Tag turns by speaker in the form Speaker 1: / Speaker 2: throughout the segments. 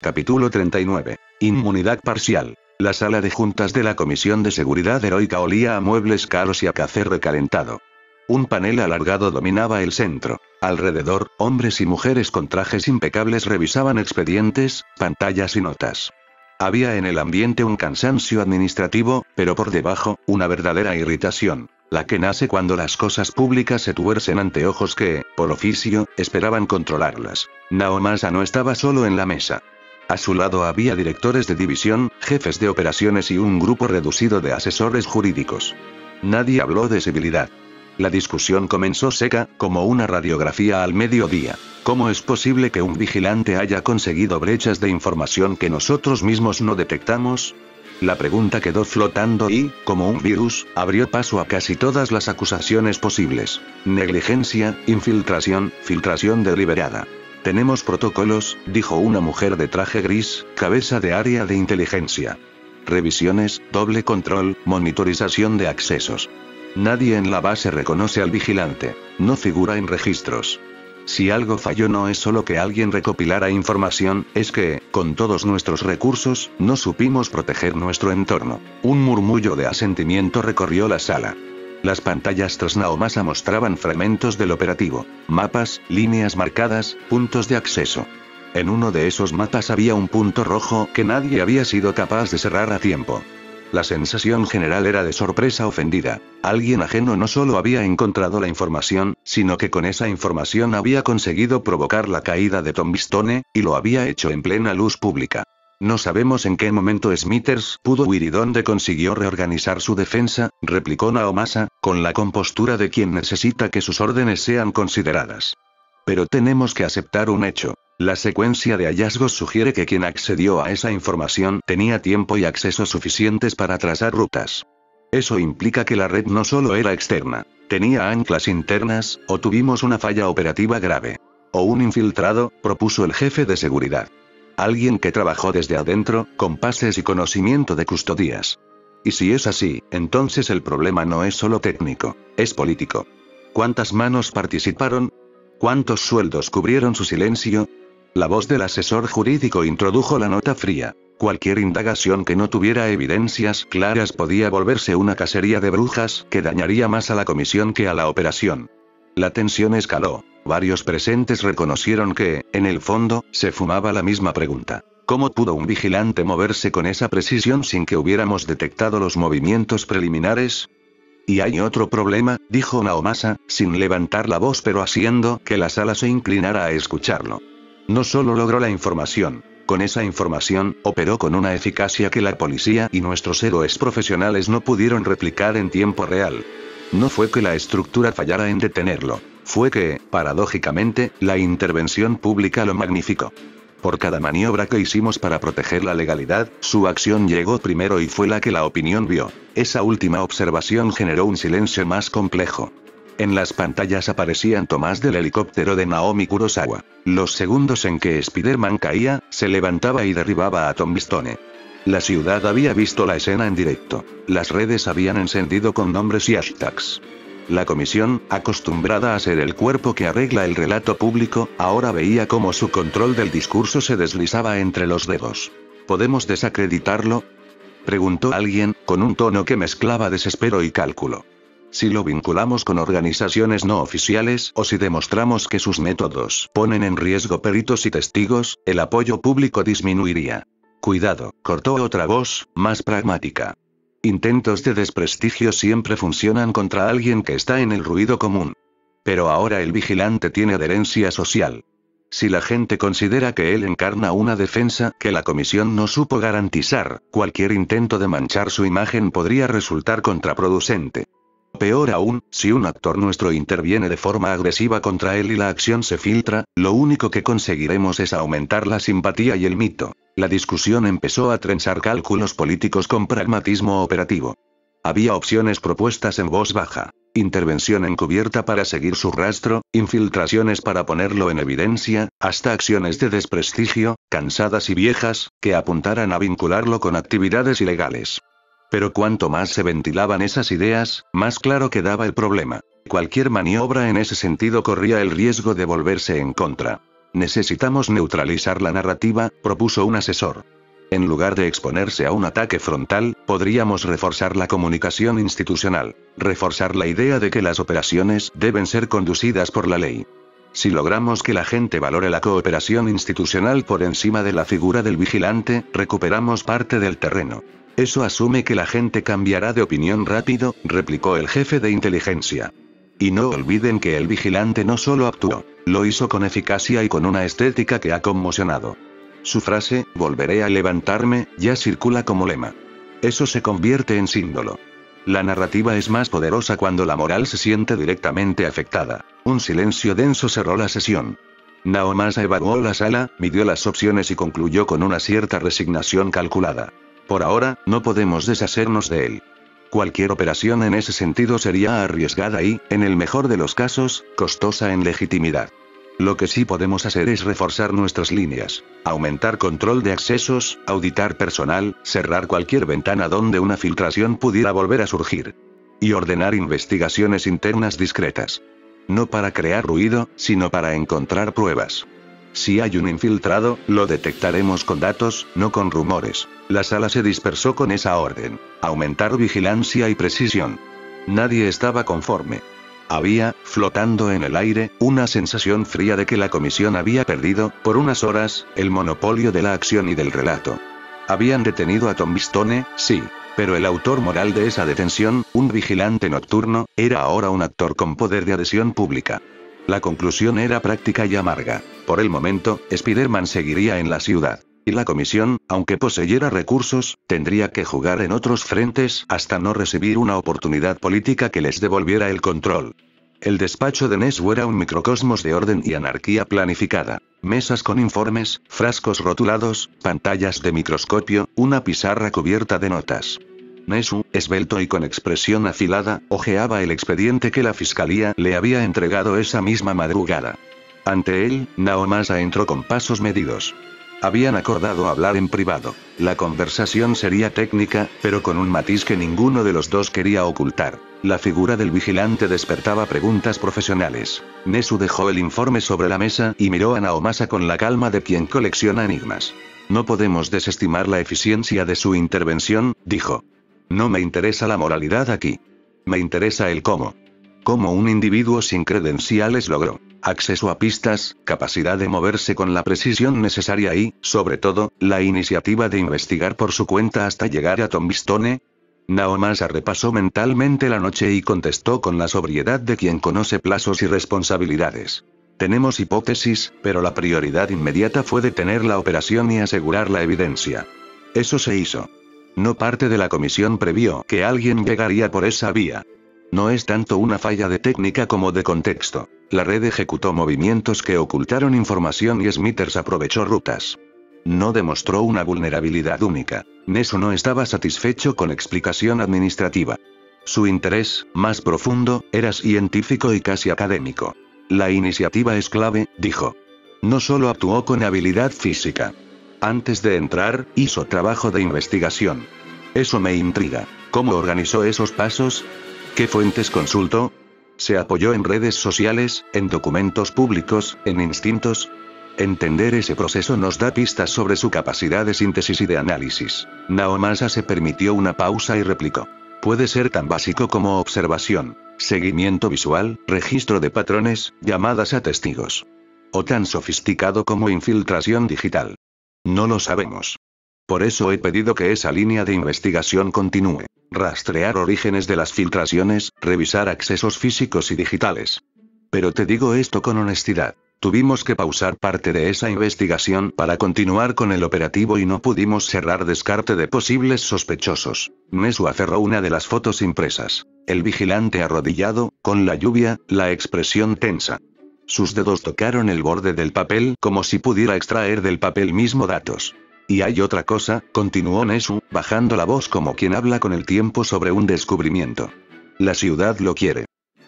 Speaker 1: Capítulo 39. Inmunidad parcial. La sala de juntas de la Comisión de Seguridad Heroica olía a muebles caros y a café recalentado. Un panel alargado dominaba el centro. Alrededor, hombres y mujeres con trajes impecables revisaban expedientes, pantallas y notas. Había en el ambiente un cansancio administrativo, pero por debajo, una verdadera irritación, la que nace cuando las cosas públicas se tuercen ante ojos que, por oficio, esperaban controlarlas. Naomasa no estaba solo en la mesa. A su lado había directores de división, jefes de operaciones y un grupo reducido de asesores jurídicos. Nadie habló de civilidad. La discusión comenzó seca, como una radiografía al mediodía. ¿Cómo es posible que un vigilante haya conseguido brechas de información que nosotros mismos no detectamos? La pregunta quedó flotando y, como un virus, abrió paso a casi todas las acusaciones posibles. Negligencia, infiltración, filtración deliberada. Tenemos protocolos, dijo una mujer de traje gris, cabeza de área de inteligencia. Revisiones, doble control, monitorización de accesos. Nadie en la base reconoce al vigilante. No figura en registros. Si algo falló no es solo que alguien recopilara información, es que, con todos nuestros recursos, no supimos proteger nuestro entorno. Un murmullo de asentimiento recorrió la sala. Las pantallas tras Naomasa mostraban fragmentos del operativo, mapas, líneas marcadas, puntos de acceso. En uno de esos mapas había un punto rojo que nadie había sido capaz de cerrar a tiempo. La sensación general era de sorpresa ofendida. Alguien ajeno no solo había encontrado la información, sino que con esa información había conseguido provocar la caída de Tombstone, y lo había hecho en plena luz pública. No sabemos en qué momento Smithers pudo huir y dónde consiguió reorganizar su defensa, replicó Naomasa, con la compostura de quien necesita que sus órdenes sean consideradas. Pero tenemos que aceptar un hecho. La secuencia de hallazgos sugiere que quien accedió a esa información tenía tiempo y acceso suficientes para trazar rutas. Eso implica que la red no solo era externa, tenía anclas internas, o tuvimos una falla operativa grave. O un infiltrado, propuso el jefe de seguridad. Alguien que trabajó desde adentro, con pases y conocimiento de custodias. Y si es así, entonces el problema no es solo técnico, es político. ¿Cuántas manos participaron? ¿Cuántos sueldos cubrieron su silencio? La voz del asesor jurídico introdujo la nota fría. Cualquier indagación que no tuviera evidencias claras podía volverse una cacería de brujas que dañaría más a la comisión que a la operación. La tensión escaló. Varios presentes reconocieron que, en el fondo, se fumaba la misma pregunta. ¿Cómo pudo un vigilante moverse con esa precisión sin que hubiéramos detectado los movimientos preliminares? Y hay otro problema, dijo Naomasa, sin levantar la voz pero haciendo que la sala se inclinara a escucharlo. No solo logró la información. Con esa información, operó con una eficacia que la policía y nuestros héroes profesionales no pudieron replicar en tiempo real. No fue que la estructura fallara en detenerlo. Fue que, paradójicamente, la intervención pública lo magnificó. Por cada maniobra que hicimos para proteger la legalidad, su acción llegó primero y fue la que la opinión vio. Esa última observación generó un silencio más complejo. En las pantallas aparecían tomas del helicóptero de Naomi Kurosawa. Los segundos en que Spider-Man caía, se levantaba y derribaba a Tombstone. La ciudad había visto la escena en directo. Las redes habían encendido con nombres y hashtags. La comisión, acostumbrada a ser el cuerpo que arregla el relato público, ahora veía cómo su control del discurso se deslizaba entre los dedos. ¿Podemos desacreditarlo?, preguntó alguien, con un tono que mezclaba desespero y cálculo. Si lo vinculamos con organizaciones no oficiales o si demostramos que sus métodos ponen en riesgo peritos y testigos, el apoyo público disminuiría. Cuidado, cortó otra voz, más pragmática. Intentos de desprestigio siempre funcionan contra alguien que está en el ruido común. Pero ahora el vigilante tiene adherencia social. Si la gente considera que él encarna una defensa que la comisión no supo garantizar, cualquier intento de manchar su imagen podría resultar contraproducente. Peor aún, si un actor nuestro interviene de forma agresiva contra él y la acción se filtra, lo único que conseguiremos es aumentar la simpatía y el mito. La discusión empezó a trenzar cálculos políticos con pragmatismo operativo. Había opciones propuestas en voz baja. Intervención encubierta para seguir su rastro, infiltraciones para ponerlo en evidencia, hasta acciones de desprestigio, cansadas y viejas, que apuntaran a vincularlo con actividades ilegales. Pero cuanto más se ventilaban esas ideas, más claro quedaba el problema. Cualquier maniobra en ese sentido corría el riesgo de volverse en contra. Necesitamos neutralizar la narrativa, propuso un asesor. En lugar de exponerse a un ataque frontal, podríamos reforzar la comunicación institucional, reforzar la idea de que las operaciones deben ser conducidas por la ley. Si logramos que la gente valore la cooperación institucional por encima de la figura del vigilante, recuperamos parte del terreno. Eso asume que la gente cambiará de opinión rápido, replicó el jefe de inteligencia. Y no olviden que el vigilante no solo actuó, lo hizo con eficacia y con una estética que ha conmocionado. Su frase, volveré a levantarme, ya circula como lema. Eso se convierte en símbolo. La narrativa es más poderosa cuando la moral se siente directamente afectada. Un silencio denso cerró la sesión. Naomasa evaluó la sala, midió las opciones y concluyó con una cierta resignación calculada. Por ahora, no podemos deshacernos de él. Cualquier operación en ese sentido sería arriesgada y, en el mejor de los casos, costosa en legitimidad. Lo que sí podemos hacer es reforzar nuestras líneas, aumentar control de accesos, auditar personal, cerrar cualquier ventana donde una filtración pudiera volver a surgir. Y ordenar investigaciones internas discretas. No para crear ruido, sino para encontrar pruebas. Si hay un infiltrado, lo detectaremos con datos, no con rumores. La sala se dispersó con esa orden. Aumentar vigilancia y precisión. Nadie estaba conforme. Había, flotando en el aire, una sensación fría de que la comisión había perdido, por unas horas, el monopolio de la acción y del relato. Habían detenido a Tombstone, sí. Pero el autor moral de esa detención, un vigilante nocturno, era ahora un actor con poder de adhesión pública. La conclusión era práctica y amarga. Por el momento, Spider-Man seguiría en la ciudad. Y la comisión, aunque poseyera recursos, tendría que jugar en otros frentes hasta no recibir una oportunidad política que les devolviera el control. El despacho de Nesu era un microcosmos de orden y anarquía planificada. Mesas con informes, frascos rotulados, pantallas de microscopio, una pizarra cubierta de notas. Nesu, esbelto y con expresión afilada, hojeaba el expediente que la fiscalía le había entregado esa misma madrugada. Ante él, Naomasa entró con pasos medidos. Habían acordado hablar en privado. La conversación sería técnica, pero con un matiz que ninguno de los dos quería ocultar. La figura del vigilante despertaba preguntas profesionales. Nesu dejó el informe sobre la mesa y miró a Naomasa con la calma de quien colecciona enigmas. No podemos desestimar la eficiencia de su intervención, dijo. No me interesa la moralidad aquí. Me interesa el cómo. Cómo un individuo sin credenciales logró acceso a pistas, capacidad de moverse con la precisión necesaria y, sobre todo, la iniciativa de investigar por su cuenta hasta llegar a Tombstone. Naomasa repasó mentalmente la noche y contestó con la sobriedad de quien conoce plazos y responsabilidades. Tenemos hipótesis, pero la prioridad inmediata fue detener la operación y asegurar la evidencia. Eso se hizo. No parte de la comisión previó que alguien llegaría por esa vía. No es tanto una falla de técnica como de contexto. La red ejecutó movimientos que ocultaron información y Smithers aprovechó rutas. No demostró una vulnerabilidad única. Nesu no estaba satisfecho con explicación administrativa. Su interés, más profundo, era científico y casi académico. La iniciativa es clave, dijo. No solo actuó con habilidad física. Antes de entrar, hizo trabajo de investigación. Eso me intriga. ¿Cómo organizó esos pasos? ¿Qué fuentes consultó? ¿Se apoyó en redes sociales, en documentos públicos, en instintos? Entender ese proceso nos da pistas sobre su capacidad de síntesis y de análisis. Naomasa se permitió una pausa y replicó. Puede ser tan básico como observación, seguimiento visual, registro de patrones, llamadas a testigos. O tan sofisticado como infiltración digital. No lo sabemos. Por eso he pedido que esa línea de investigación continúe. Rastrear orígenes de las filtraciones, revisar accesos físicos y digitales. Pero te digo esto con honestidad. Tuvimos que pausar parte de esa investigación para continuar con el operativo y no pudimos cerrar descarte de posibles sospechosos. Nesu aferró una de las fotos impresas. El vigilante arrodillado, con la lluvia, la expresión tensa. Sus dedos tocaron el borde del papel como si pudiera extraer del papel mismo datos. Y hay otra cosa, continuó Nesu, bajando la voz como quien habla con el tiempo sobre un descubrimiento. La ciudad lo quiere.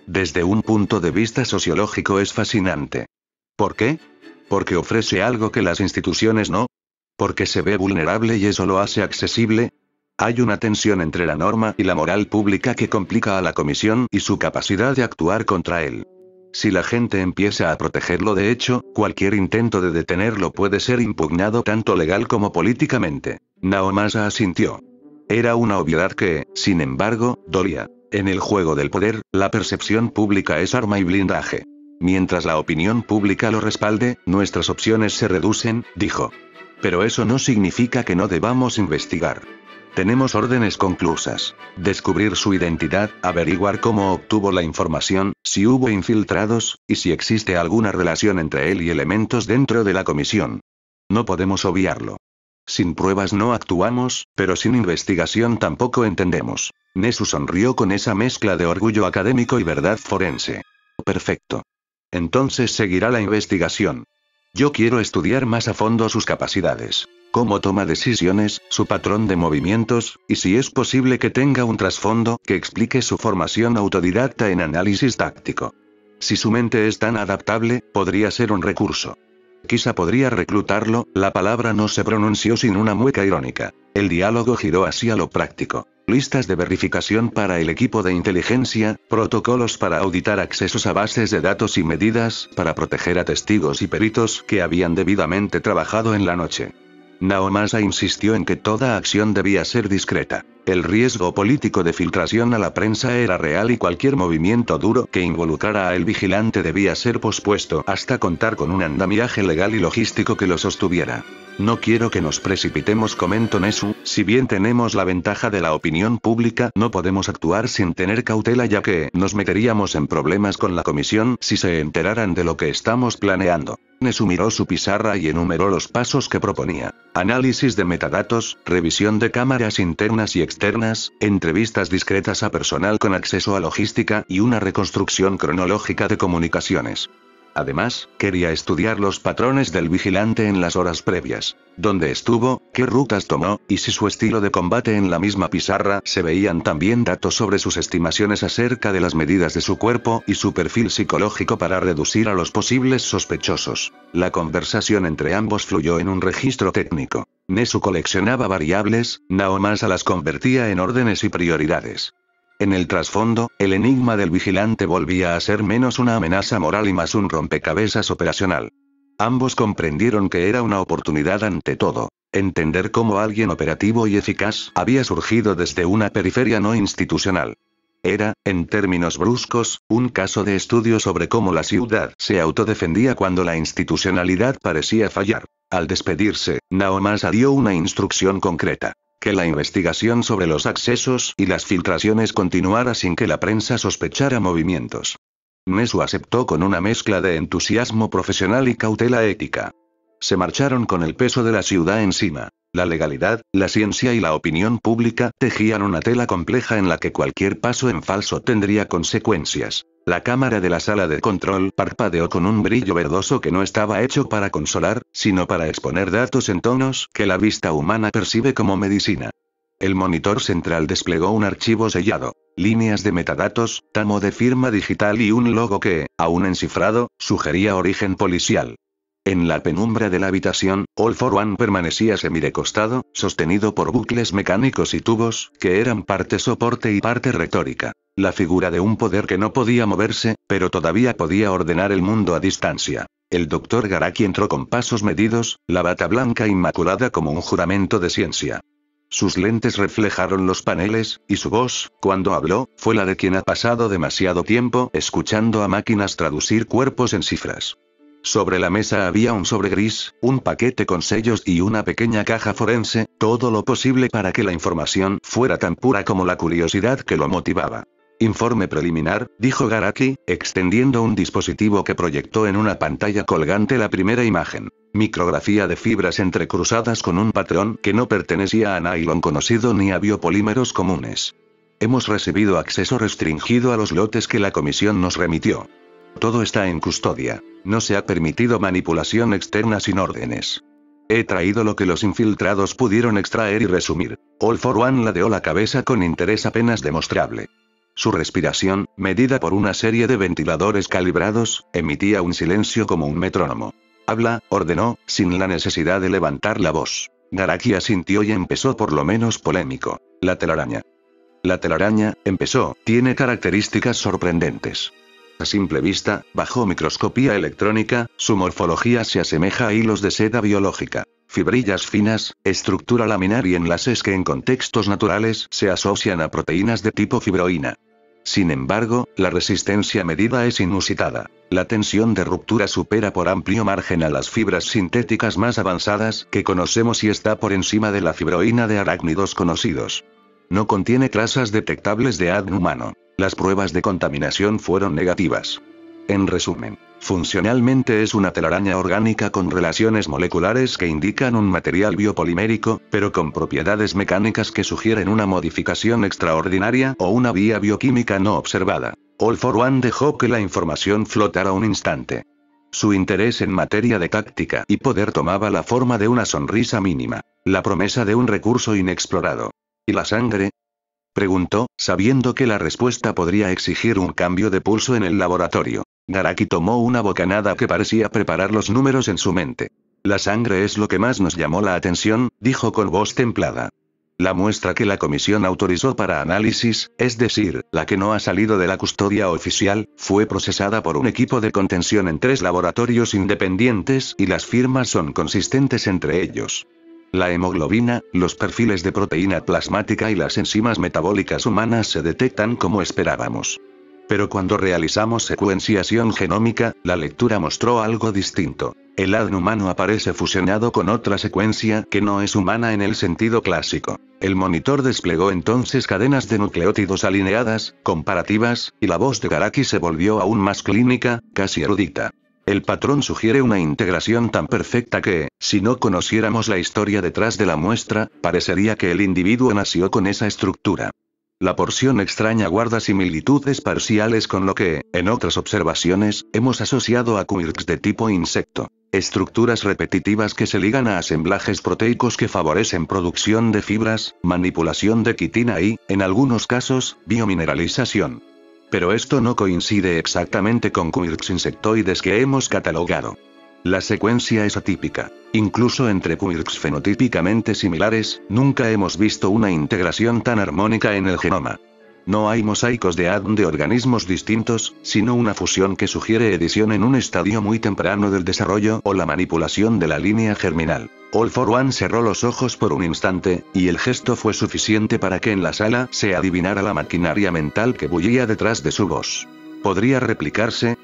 Speaker 1: Desde un punto de vista sociológico es fascinante. ¿Por qué? Porque ofrece algo que las instituciones no. Porque se ve vulnerable y eso lo hace accesible. Hay una tensión entre la norma y la moral pública que complica a la comisión y su capacidad de actuar contra él. Si la gente empieza a protegerlo, de hecho, cualquier intento de detenerlo puede ser impugnado tanto legal como políticamente. Naomasa asintió. Era una obviedad que, sin embargo, dolía. En el juego del poder, la percepción pública es arma y blindaje. Mientras la opinión pública lo respalde, nuestras opciones se reducen, dijo. Pero eso no significa que no debamos investigar. Tenemos órdenes conclusas. Descubrir su identidad, averiguar cómo obtuvo la información, si hubo infiltrados, y si existe alguna relación entre él y elementos dentro de la comisión. No podemos obviarlo. Sin pruebas no actuamos, pero sin investigación tampoco entendemos. Nesu sonrió con esa mezcla de orgullo académico y verdad forense. Perfecto. Entonces seguirá la investigación. Yo quiero estudiar más a fondo sus capacidades. Cómo toma decisiones, su patrón de movimientos, y si es posible que tenga un trasfondo que explique su formación autodidacta en análisis táctico. Si su mente es tan adaptable, podría ser un recurso. Quizá podría reclutarlo, la palabra no se pronunció sin una mueca irónica. El diálogo giró hacia lo práctico. Listas de verificación para el equipo de inteligencia, protocolos para auditar accesos a bases de datos y medidas para proteger a testigos y peritos que habían debidamente trabajado en la noche. Naomasa insistió en que toda acción debía ser discreta. El riesgo político de filtración a la prensa era real y cualquier movimiento duro que involucrara a el vigilante debía ser pospuesto hasta contar con un andamiaje legal y logístico que lo sostuviera. No quiero que nos precipitemos, comentó Nesu, si bien tenemos la ventaja de la opinión pública, no podemos actuar sin tener cautela ya que nos meteríamos en problemas con la comisión si se enteraran de lo que estamos planeando. Nesu miró su pizarra y enumeró los pasos que proponía. Análisis de metadatos, revisión de cámaras internas y externas, entrevistas discretas a personal con acceso a logística y una reconstrucción cronológica de comunicaciones. Además, quería estudiar los patrones del vigilante en las horas previas. Dónde estuvo, qué rutas tomó, y si su estilo de combate. En la misma pizarra se veían también datos sobre sus estimaciones acerca de las medidas de su cuerpo y su perfil psicológico para reducir a los posibles sospechosos. La conversación entre ambos fluyó en un registro técnico. Nesu coleccionaba variables, Naomasa las convertía en órdenes y prioridades. En el trasfondo, el enigma del vigilante volvía a ser menos una amenaza moral y más un rompecabezas operacional. Ambos comprendieron que era una oportunidad ante todo. Entender cómo alguien operativo y eficaz había surgido desde una periferia no institucional. Era, en términos bruscos, un caso de estudio sobre cómo la ciudad se autodefendía cuando la institucionalidad parecía fallar. Al despedirse, Naomasa dio una instrucción concreta. Que la investigación sobre los accesos y las filtraciones continuara sin que la prensa sospechara movimientos. Nesu aceptó con una mezcla de entusiasmo profesional y cautela ética. Se marcharon con el peso de la ciudad encima. La legalidad, la ciencia y la opinión pública tejían una tela compleja en la que cualquier paso en falso tendría consecuencias. La cámara de la sala de control parpadeó con un brillo verdoso que no estaba hecho para consolar, sino para exponer datos en tonos que la vista humana percibe como medicina. El monitor central desplegó un archivo sellado, líneas de metadatos, tamo de firma digital y un logo que, aún encifrado, sugería origen policial. En la penumbra de la habitación, All for One permanecía semirecostado, sostenido por bucles mecánicos y tubos, que eran parte soporte y parte retórica. La figura de un poder que no podía moverse, pero todavía podía ordenar el mundo a distancia. El Dr. Garaki entró con pasos medidos, la bata blanca inmaculada como un juramento de ciencia. Sus lentes reflejaron los paneles, y su voz, cuando habló, fue la de quien ha pasado demasiado tiempo escuchando a máquinas traducir cuerpos en cifras. Sobre la mesa había un sobre gris, un paquete con sellos y una pequeña caja forense, todo lo posible para que la información fuera tan pura como la curiosidad que lo motivaba. Informe preliminar, dijo Garaki, extendiendo un dispositivo que proyectó en una pantalla colgante la primera imagen. Micrografía de fibras entrecruzadas con un patrón que no pertenecía a nylon conocido ni a biopolímeros comunes. Hemos recibido acceso restringido a los lotes que la comisión nos remitió. Todo está en custodia. No se ha permitido manipulación externa sin órdenes. He traído lo que los infiltrados pudieron extraer y resumir. All for One ladeó la cabeza con interés apenas demostrable. Su respiración, medida por una serie de ventiladores calibrados, emitía un silencio como un metrónomo. Habla, ordenó, sin la necesidad de levantar la voz. Garaki asintió y empezó por lo menos polémico. La telaraña. La telaraña, empezó, tiene características sorprendentes. A simple vista, bajo microscopía electrónica, su morfología se asemeja a hilos de seda biológica. Fibrillas finas, estructura laminar y enlaces que en contextos naturales se asocian a proteínas de tipo fibroína. Sin embargo, la resistencia medida es inusitada. La tensión de ruptura supera por amplio margen a las fibras sintéticas más avanzadas que conocemos y está por encima de la fibroína de arácnidos conocidos. No contiene trazas detectables de ADN humano. Las pruebas de contaminación fueron negativas. En resumen, funcionalmente es una telaraña orgánica con relaciones moleculares que indican un material biopolimérico, pero con propiedades mecánicas que sugieren una modificación extraordinaria o una vía bioquímica no observada. All for One dejó que la información flotara un instante. Su interés en materia de táctica y poder tomaba la forma de una sonrisa mínima, la promesa de un recurso inexplorado. ¿Y la sangre?, preguntó, sabiendo que la respuesta podría exigir un cambio de pulso en el laboratorio. Garaki tomó una bocanada que parecía preparar los números en su mente. La sangre es lo que más nos llamó la atención, dijo con voz templada. La muestra que la comisión autorizó para análisis, es decir, la que no ha salido de la custodia oficial, fue procesada por un equipo de contención en 3 laboratorios independientes y las firmas son consistentes entre ellos. La hemoglobina, los perfiles de proteína plasmática y las enzimas metabólicas humanas se detectan como esperábamos. Pero cuando realizamos secuenciación genómica, la lectura mostró algo distinto. El ADN humano aparece fusionado con otra secuencia que no es humana en el sentido clásico. El monitor desplegó entonces cadenas de nucleótidos alineadas, comparativas, y la voz de Garaki se volvió aún más clínica, casi erudita. El patrón sugiere una integración tan perfecta que, si no conociéramos la historia detrás de la muestra, parecería que el individuo nació con esa estructura. La porción extraña guarda similitudes parciales con lo que, en otras observaciones, hemos asociado a quirks de tipo insecto. Estructuras repetitivas que se ligan a asemblajes proteicos que favorecen producción de fibras, manipulación de quitina y, en algunos casos, biomineralización. Pero esto no coincide exactamente con quirks insectoides que hemos catalogado. La secuencia es atípica. Incluso entre quirks fenotípicamente similares, nunca hemos visto una integración tan armónica en el genoma. No hay mosaicos de ADN de organismos distintos, sino una fusión que sugiere edición en un estadio muy temprano del desarrollo o la manipulación de la línea germinal. All for One cerró los ojos por un instante, y el gesto fue suficiente para que en la sala se adivinara la maquinaria mental que bullía detrás de su voz. ¿Podría replicarse?,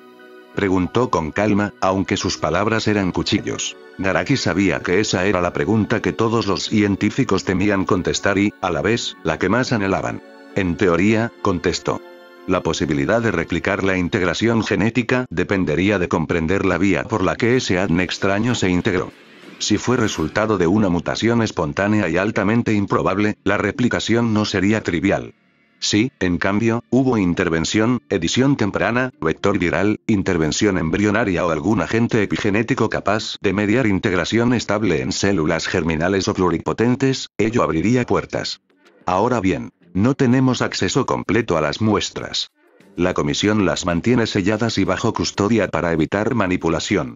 Speaker 1: preguntó con calma, aunque sus palabras eran cuchillos. Garaki sabía que esa era la pregunta que todos los científicos temían contestar y, a la vez, la que más anhelaban. En teoría, contestó. La posibilidad de replicar la integración genética dependería de comprender la vía por la que ese ADN extraño se integró. Si fue resultado de una mutación espontánea y altamente improbable, la replicación no sería trivial. Si, en cambio, hubo intervención, edición temprana, vector viral, intervención embrionaria o algún agente epigenético capaz de mediar integración estable en células germinales o pluripotentes, ello abriría puertas. Ahora bien, no tenemos acceso completo a las muestras. La comisión las mantiene selladas y bajo custodia para evitar manipulación.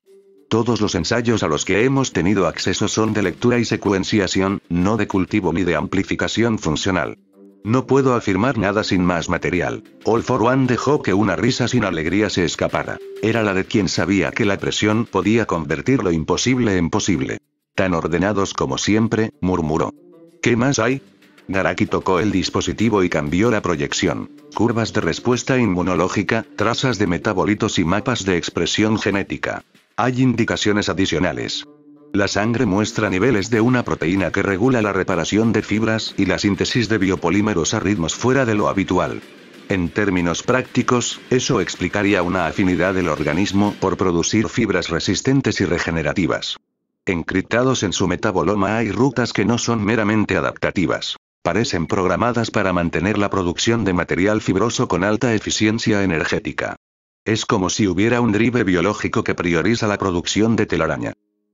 Speaker 1: Todos los ensayos a los que hemos tenido acceso son de lectura y secuenciación, no de cultivo ni de amplificación funcional. No puedo afirmar nada sin más material. All for One dejó que una risa sin alegría se escapara. Era la de quien sabía que la presión podía convertir lo imposible en posible. Tan ordenados como siempre, murmuró. ¿Qué más hay? Garaki tocó el dispositivo y cambió la proyección. Curvas de respuesta inmunológica, trazas de metabolitos y mapas de expresión genética. Hay indicaciones adicionales. La sangre muestra niveles de una proteína que regula la reparación de fibras y la síntesis de biopolímeros a ritmos fuera de lo habitual. En términos prácticos, eso explicaría una afinidad del organismo por producir fibras resistentes y regenerativas. Encriptados en su metaboloma hay rutas que no son meramente adaptativas. Parecen programadas para mantener la producción de material fibroso con alta eficiencia energética. Es como si hubiera un drive biológico que prioriza la producción de telaraña.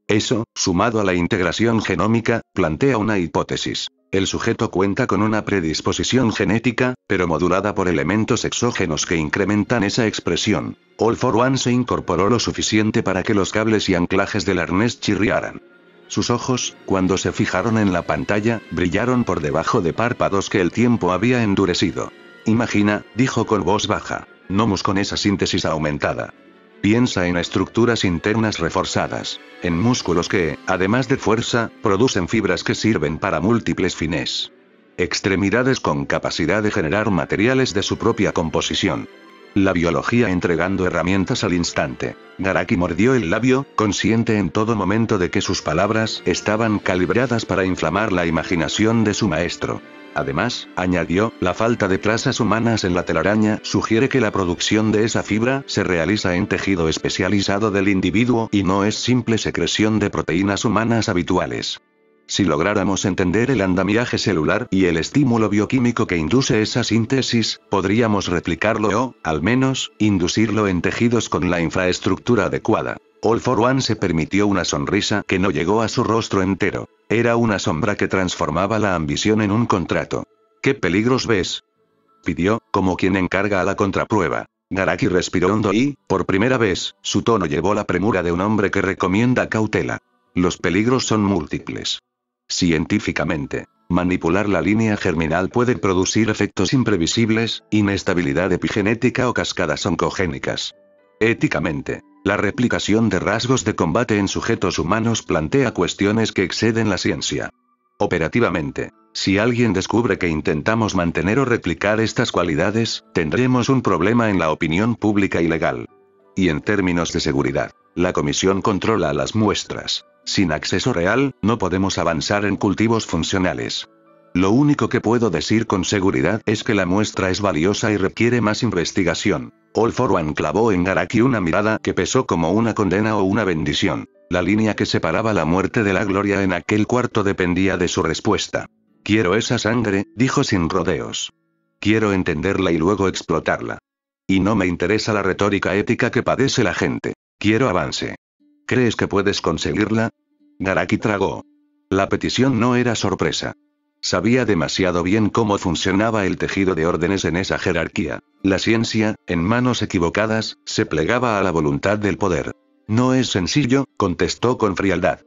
Speaker 1: Eso, sumado a la integración genómica, plantea una hipótesis. El sujeto cuenta con una predisposición genética, pero modulada por elementos exógenos que incrementan esa expresión. All for One se incorporó lo suficiente para que los cables y anclajes del arnés chirriaran. Sus ojos, cuando se fijaron en la pantalla, brillaron por debajo de párpados que el tiempo había endurecido. Imagina, dijo con voz baja. Nomus con esa síntesis aumentada. Piensa en estructuras internas reforzadas, en músculos que, además de fuerza, producen fibras que sirven para múltiples fines. Extremidades con capacidad de generar materiales de su propia composición. La biología entregando herramientas al instante. Garaki mordió el labio, consciente en todo momento de que sus palabras estaban calibradas para inflamar la imaginación de su maestro. Además, añadió, la falta de trazas humanas en la telaraña sugiere que la producción de esa fibra se realiza en tejido especializado del individuo y no es simple secreción de proteínas humanas habituales. Si lográramos entender el andamiaje celular y el estímulo bioquímico que induce esa síntesis, podríamos replicarlo o, al menos, inducirlo en tejidos con la infraestructura adecuada. All for One se permitió una sonrisa que no llegó a su rostro entero. Era una sombra que transformaba la ambición en un contrato. ¿Qué peligros ves?, pidió, como quien encarga a la contraprueba. Garaki respiró hondo y, por primera vez, su tono llevó la premura de un hombre que recomienda cautela. Los peligros son múltiples. Científicamente, manipular la línea germinal puede producir efectos imprevisibles, inestabilidad epigenética o cascadas oncogénicas. Éticamente, la replicación de rasgos de combate en sujetos humanos plantea cuestiones que exceden la ciencia. Operativamente, si alguien descubre que intentamos mantener o replicar estas cualidades, tendremos un problema en la opinión pública y legal. Y en términos de seguridad, la comisión controla las muestras. Sin acceso real, no podemos avanzar en cultivos funcionales. Lo único que puedo decir con seguridad es que la muestra es valiosa y requiere más investigación. All for One clavó en Garaki una mirada que pesó como una condena o una bendición. La línea que separaba la muerte de la gloria en aquel cuarto dependía de su respuesta. Quiero esa sangre, dijo sin rodeos. Quiero entenderla y luego explotarla. Y no me interesa la retórica ética que padece la gente. Quiero avance. ¿Crees que puedes conseguirla? Garaki tragó. La petición no era sorpresa. Sabía demasiado bien cómo funcionaba el tejido de órdenes en esa jerarquía. La ciencia, en manos equivocadas, se plegaba a la voluntad del poder. No es sencillo, contestó con frialdad.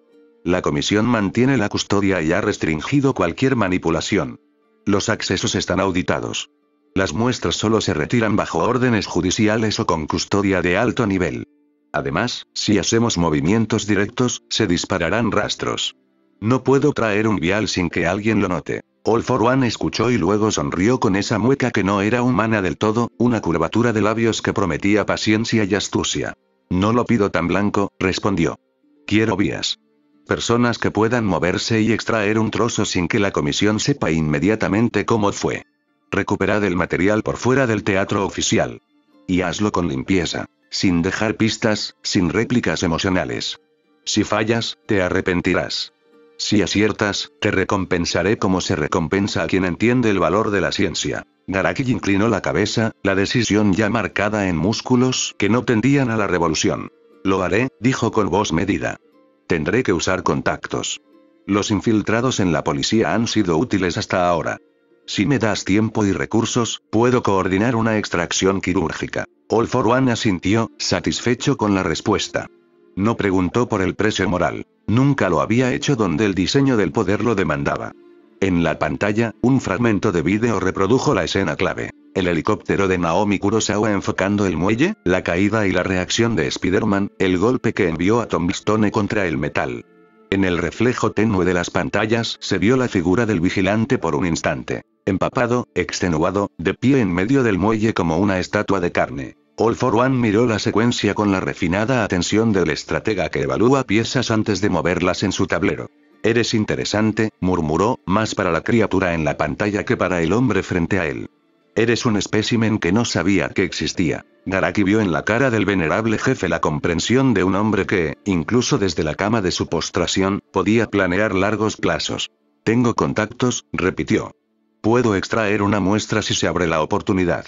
Speaker 1: La comisión mantiene la custodia y ha restringido cualquier manipulación. Los accesos están auditados. Las muestras solo se retiran bajo órdenes judiciales o con custodia de alto nivel. Además, si hacemos movimientos directos, se dispararán rastros. No puedo traer un vial sin que alguien lo note. All for One escuchó y luego sonrió con esa mueca que no era humana del todo, una curvatura de labios que prometía paciencia y astucia. No lo pido tan blanco, respondió. Quiero vías. Personas que puedan moverse y extraer un trozo sin que la comisión sepa inmediatamente cómo fue. Recuperad el material por fuera del teatro oficial. Y hazlo con limpieza. Sin dejar pistas, sin réplicas emocionales. Si fallas, te arrepentirás. Si aciertas, te recompensaré como se recompensa a quien entiende el valor de la ciencia. Garaki inclinó la cabeza, la decisión ya marcada en músculos que no tendían a la revolución. Lo haré, dijo con voz medida. Tendré que usar contactos. Los infiltrados en la policía han sido útiles hasta ahora. Si me das tiempo y recursos, puedo coordinar una extracción quirúrgica. All for One asintió, satisfecho con la respuesta. No preguntó por el precio moral. Nunca lo había hecho donde el diseño del poder lo demandaba. En la pantalla, un fragmento de vídeo reprodujo la escena clave. El helicóptero de Naomi Kurosawa enfocando el muelle, la caída y la reacción de Spider-Man, el golpe que envió a Tombstone contra el metal. En el reflejo tenue de las pantallas se vio la figura del vigilante por un instante. Empapado, extenuado, de pie en medio del muelle como una estatua de carne. All for One miró la secuencia con la refinada atención del estratega que evalúa piezas antes de moverlas en su tablero. Eres interesante, murmuró, más para la criatura en la pantalla que para el hombre frente a él. Eres un espécimen que no sabía que existía. Garaki vio en la cara del venerable jefe la comprensión de un hombre que, incluso desde la cama de su postración, podía planear largos plazos. Tengo contactos, repitió. Puedo extraer una muestra si se abre la oportunidad.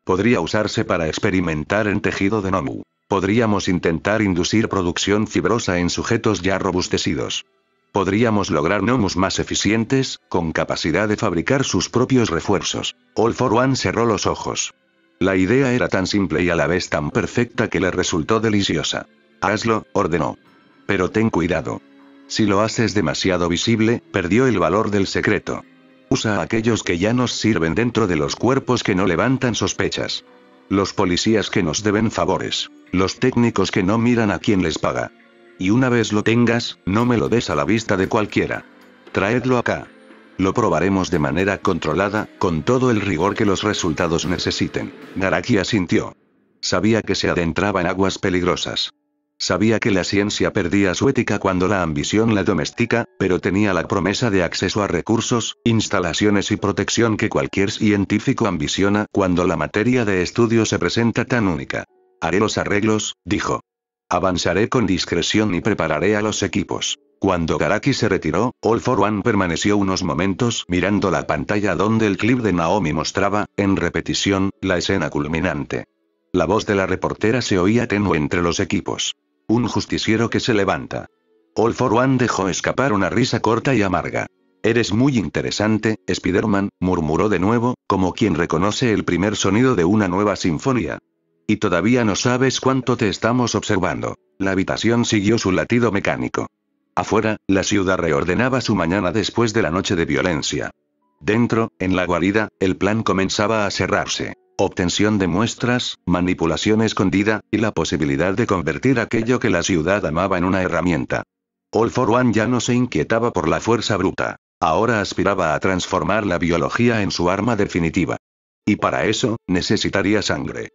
Speaker 1: Podría usarse para experimentar en tejido de Nomu. Podríamos intentar inducir producción fibrosa en sujetos ya robustecidos. Podríamos lograr gnomos más eficientes, con capacidad de fabricar sus propios refuerzos. All for One cerró los ojos. La idea era tan simple y a la vez tan perfecta que le resultó deliciosa. Hazlo, ordenó. Pero ten cuidado. Si lo haces demasiado visible, perdió el valor del secreto. Usa a aquellos que ya nos sirven dentro de los cuerpos que no levantan sospechas. Los policías que nos deben favores. Los técnicos que no miran a quién les paga. Y una vez lo tengas, no me lo des a la vista de cualquiera. Traedlo acá. Lo probaremos de manera controlada, con todo el rigor que los resultados necesiten. Garaki asintió. Sabía que se adentraba en aguas peligrosas. Sabía que la ciencia perdía su ética cuando la ambición la domestica, pero tenía la promesa de acceso a recursos, instalaciones y protección que cualquier científico ambiciona cuando la materia de estudio se presenta tan única. Haré los arreglos, dijo. Avanzaré con discreción y prepararé a los equipos. Cuando Garaki se retiró, All for One permaneció unos momentos mirando la pantalla donde el clip de Naomi mostraba, en repetición, la escena culminante. La voz de la reportera se oía tenue entre los equipos. Un justiciero que se levanta. All for One dejó escapar una risa corta y amarga. Eres muy interesante, Spider-Man, murmuró de nuevo, como quien reconoce el primer sonido de una nueva sinfonía. Y todavía no sabes cuánto te estamos observando. La habitación siguió su latido mecánico. Afuera, la ciudad reordenaba su mañana después de la noche de violencia. Dentro, en la guarida, el plan comenzaba a cerrarse. Obtención de muestras, manipulación escondida, y la posibilidad de convertir aquello que la ciudad amaba en una herramienta. All for One ya no se inquietaba por la fuerza bruta. Ahora aspiraba a transformar la biología en su arma definitiva. Y para eso, necesitaría sangre.